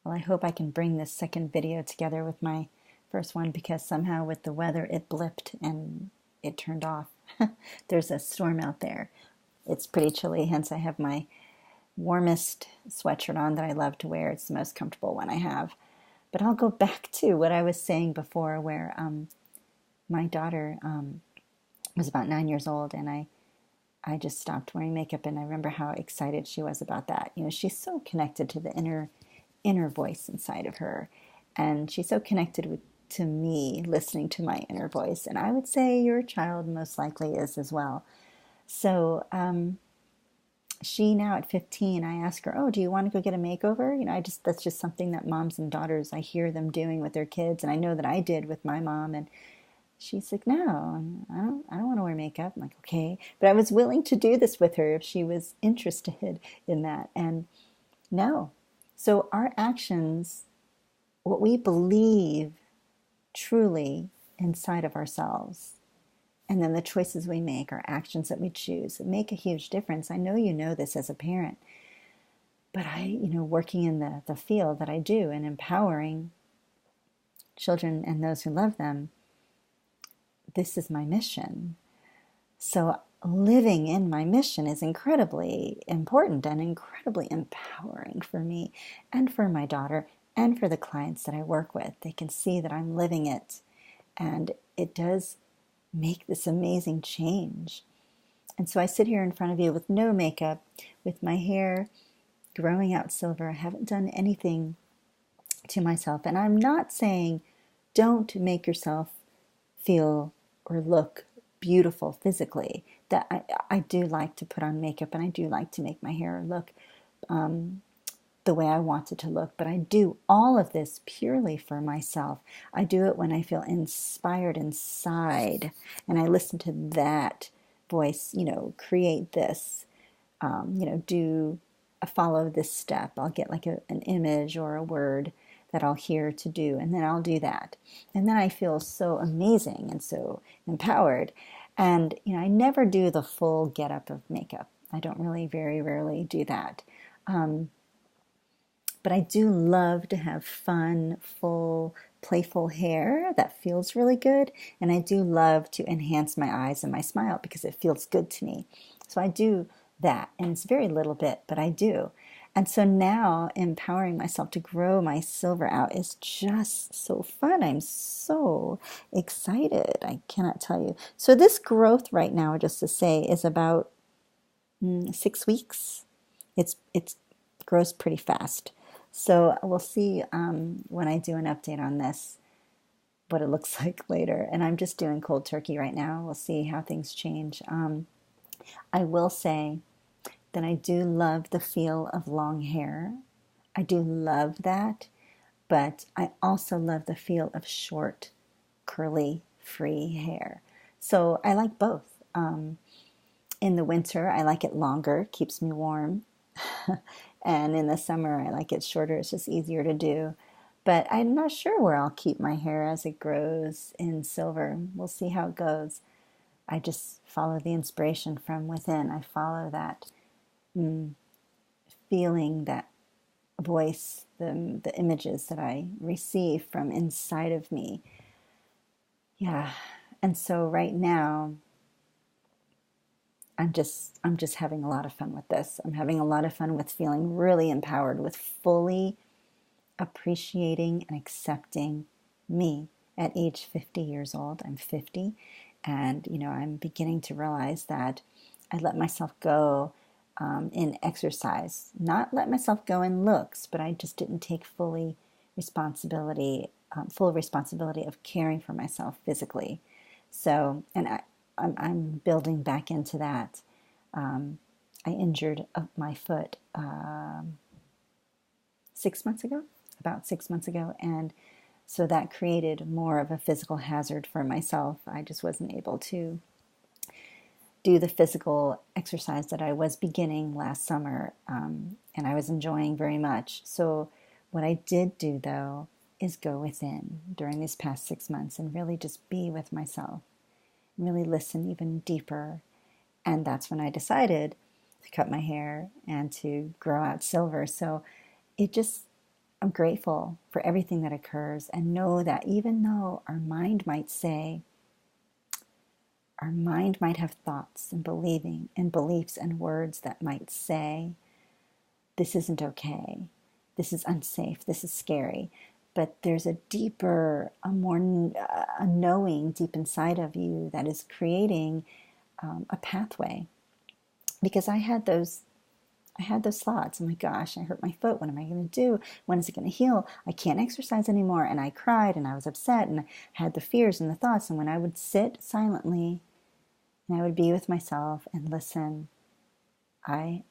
Well, I hope I can bring this second video together with my first one because somehow with the weather it blipped and it turned off. There's a storm out there. It's pretty chilly, hence I have my warmest sweatshirt on that I love to wear. It's the most comfortable one I have. But I'll go back to what I was saying before where my daughter was about 9 years old and I just stopped wearing makeup, and I remember how excited she was about that. You know, she's so connected to the inner voice inside of her, and she's so connected to me listening to my inner voice, and I would say your child most likely is as well. So she now at 15, I ask her, oh, do you want to go get a makeover? You know, that's just something that moms and daughters, I hear them doing with their kids, and I know that I did with my mom. And she's like, no, I don't want to wear makeup. I'm like, okay. But I was willing to do this with her if she was interested in that. And no. So our actions, what we believe truly inside of ourselves, and then the choices we make, our actions that we choose, make a huge difference. I know you know this as a parent, but working in the field that I do and empowering children and those who love them, this is my mission. So living in my mission is incredibly important and incredibly empowering for me and for my daughter and for the clients that I work with. They can see that I'm living it, and it does make this amazing change. And so I sit here in front of you with no makeup, with my hair growing out silver. I haven't done anything to myself. And I'm not saying don't make yourself feel or look beautiful physically. That I do like to put on makeup, and I do like to make my hair look the way I want it to look, but I do all of this purely for myself. I do it when I feel inspired inside, and I listen to that voice, create this, follow this step. I'll get like an image or a word that I'll hear to do, and then I'll do that. And then I feel so amazing and so empowered. And, I never do the full get up of makeup. I don't really, very rarely do that. But I do love to have fun, full, playful hair that feels really good. And I do love to enhance my eyes and my smile because it feels good to me. So I do that. And it's very little bit, but I do. And so now empowering myself to grow my silver out is just so fun. I'm so excited. I cannot tell you. So this growth right now, just to say, is about 6 weeks. It's grows pretty fast. So we'll see when I do an update on this, what it looks like later. And I'm just doing cold turkey right now. We'll see how things change. I will say that I do love the feel of long hair. I do love that. But I also love the feel of short, curly, free hair. So I like both. In the winter, I like it longer, keeps me warm. And in the summer, I like it shorter. It's just easier to do. But I'm not sure where I'll keep my hair as it grows in silver. We'll see how it goes. I just follow the inspiration from within. I follow that feeling, that voice, the images that I receive from inside of me. Yeah. And so right now, I'm just having a lot of fun with this. I'm having a lot of fun with feeling really empowered, with fully appreciating and accepting me at age 50 years old. I'm 50, and I'm beginning to realize that I let myself go in exercise, not let myself go in looks, but I just didn't take full responsibility of caring for myself physically. So, and I'm building back into that. I injured my foot about 6 months ago, and so that created more of a physical hazard for myself. I just wasn't able to do the physical exercise that I was beginning last summer, and I was enjoying very much. So what I did do, though, is go within during these past 6 months and really just be with myself, really listen even deeper. And that's when I decided to cut my hair and to grow out silver. So it just I'm grateful for everything that occurs, and know that even though our mind might say, our mind might have thoughts and believing and beliefs and words that might say, this isn't okay, this is unsafe, this is scary. But there's a deeper, a knowing deep inside of you that is creating a pathway. Because I had those thoughts. Oh my gosh, I hurt my foot. What am I going to do? When is it going to heal? I can't exercise anymore. And I cried and I was upset and I had the fears and the thoughts. And when I would sit silently and I would be with myself and listen, I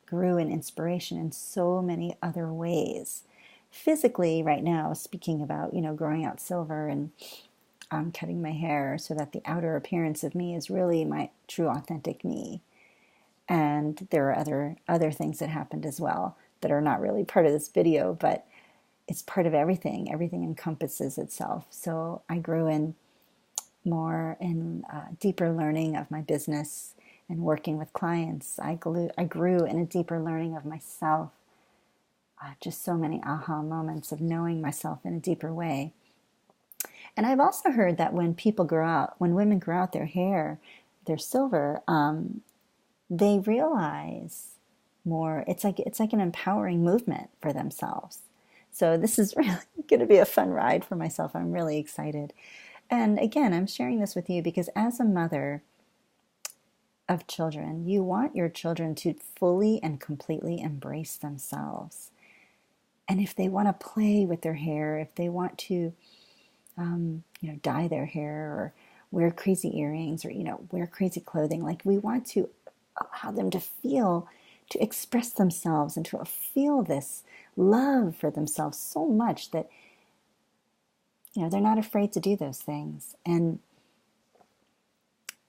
grew in inspiration in so many other ways. Physically, right now, speaking about, growing out silver and cutting my hair so that the outer appearance of me is really my true authentic me. And there are other things that happened as well that are not really part of this video, but it's part of everything. Everything encompasses itself. So I grew in more in deeper learning of my business and working with clients. I grew in a deeper learning of myself. Just so many aha moments of knowing myself in a deeper way. And I've also heard that when women grow out their hair, their silver, they realize more. It's like an empowering movement for themselves. So this is really going to be a fun ride for myself. I'm really excited. And again, I'm sharing this with you because as a mother of children, you want your children to fully and completely embrace themselves. And if they want to play with their hair, if they want to, dye their hair or wear crazy earrings or, wear crazy clothing, like we want to allow them to express themselves and to feel this love for themselves so much that, they're not afraid to do those things. And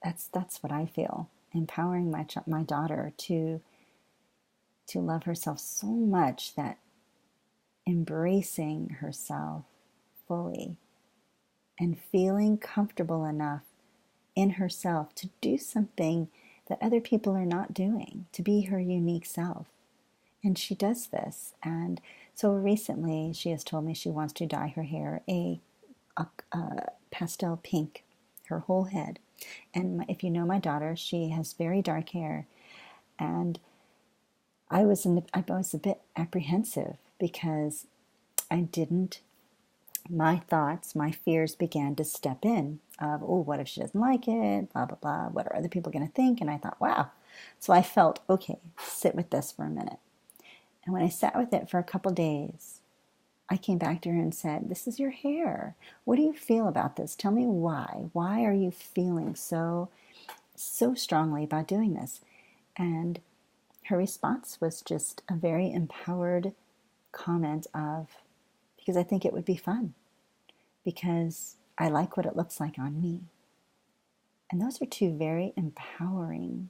that's what I feel, empowering my daughter to love herself so much that embracing herself fully and feeling comfortable enough in herself to do something that other people are not doing, to be her unique self. And she does this. And so recently she has told me she wants to dye her hair a pastel pink, her whole head. And if you know my daughter, she has very dark hair. And I was a bit apprehensive because my thoughts, my fears began to step in of, what if she doesn't like it, blah, blah, blah, what are other people going to think? And I thought, wow. So I felt, okay, sit with this for a minute. And when I sat with it for a couple days, I came back to her and said, this is your hair. What do you feel about this? Tell me why. Why are you feeling so strongly about doing this? And her response was just a very empowered comment of, because I think it would be fun, because I like what it looks like on me. And those are two very empowering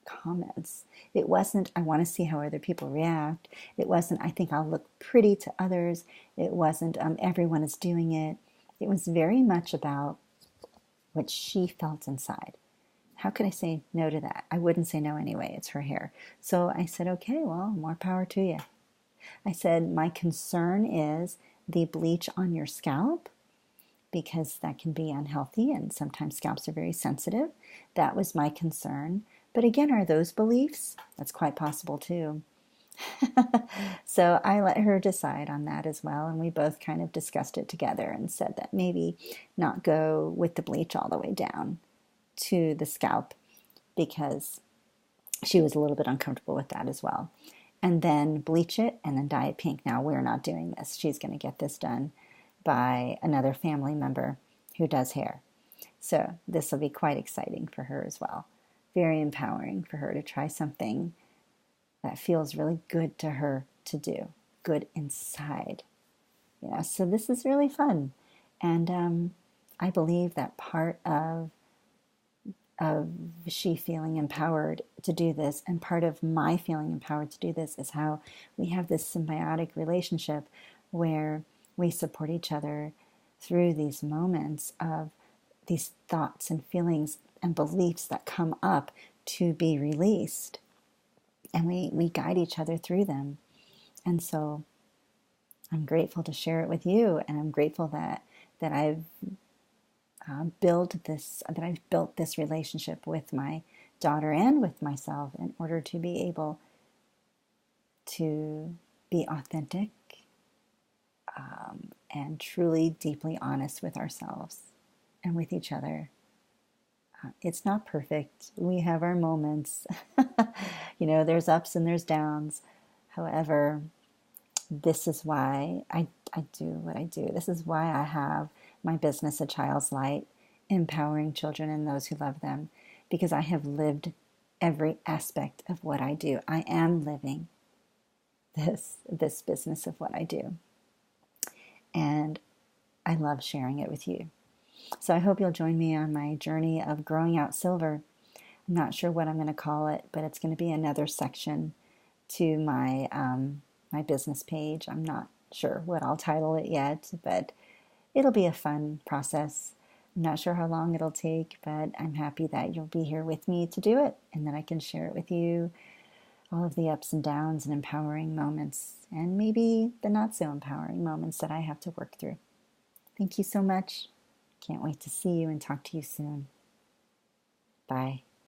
comments. It wasn't, I want to see how other people react. It wasn't, I think I'll look pretty to others. It wasn't, everyone is doing it. It was very much about what she felt inside. How could I say no to that? I wouldn't say no anyway. It's her hair. So I said, okay, well, more power to you. I said, my concern is the bleach on your scalp, because that can be unhealthy and sometimes scalps are very sensitive. That was my concern. But again, are those beliefs? That's quite possible too. So I let her decide on that as well. And we both kind of discussed it together and said that maybe not go with the bleach all the way down to the scalp, because she was a little bit uncomfortable with that as well. And then bleach it and then dye it pink. Now, we're not doing this. She's going to get this done by another family member who does hair. So this will be quite exciting for her as well. Very empowering for her to try something that feels really good to her to do, good inside. So this is really fun. And I believe that part of she feeling empowered to do this, and part of my feeling empowered to do this, is how we have this symbiotic relationship where we support each other through these moments of these thoughts and feelings and beliefs that come up to be released. And we guide each other through them. And so I'm grateful to share it with you, and I'm grateful that I've that I've built this relationship with my daughter and with myself in order to be able to be authentic and truly deeply honest with ourselves and with each other. It's not perfect. We have our moments. There's ups and there's downs. However, this is why I do what I do. This is why I have my business, A Child's Light, empowering children and those who love them, because I have lived every aspect of what I do. I am living this business of what I do. And I love sharing it with you. So I hope you'll join me on my journey of growing out silver. I'm not sure what I'm going to call it, but it's going to be another section to my my business page. I'm not sure what I'll title it yet, but it'll be a fun process. I'm not sure how long it'll take, but I'm happy that you'll be here with me to do it, and that I can share it with you, all of the ups and downs and empowering moments, and maybe the not so empowering moments that I have to work through. Thank you so much. Can't wait to see you and talk to you soon. Bye.